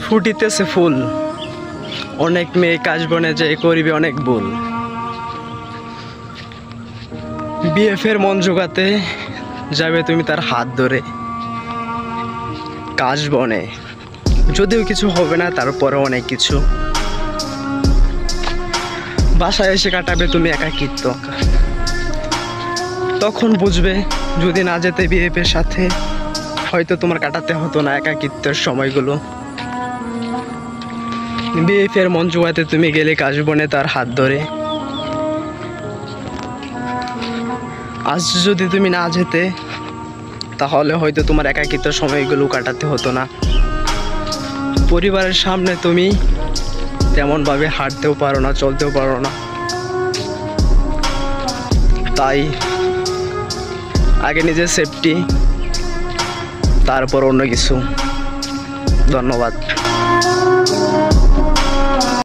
ফুটিতেছে ফুল, অনেক মেয়ে কাশ বনে যে করিবে অনেক ভুল। বিএফের মন জোগাতে যাবে তুমি তার হাত ধরে কাশ বনে, যদিও কিছু হবে না তারপরে অনেক কিছু। বাসায় এসে কাটাবে তুমি একাকিত্ব, তখন বুঝবে যদি না যেতে বিএফের সাথে হয়তো তোমার কাটাতে হতো না একাকিত্বের সময়গুলো। বিএফের মন জোগাতে তুমি গেলে কাশবনে তার হাত ধরে। আজ যদি তুমি না যেতে তাহলে হয়তো তোমার একাকিত্ব সময়গুলো কাটাতে হতো না। পরিবারের সামনে তুমি তেমনভাবে হাঁটতেও পারো না, চলতেও পারো না, তাই আগে নিজের সেফটি, তারপর অন্য কিছু। ধন্যবাদ।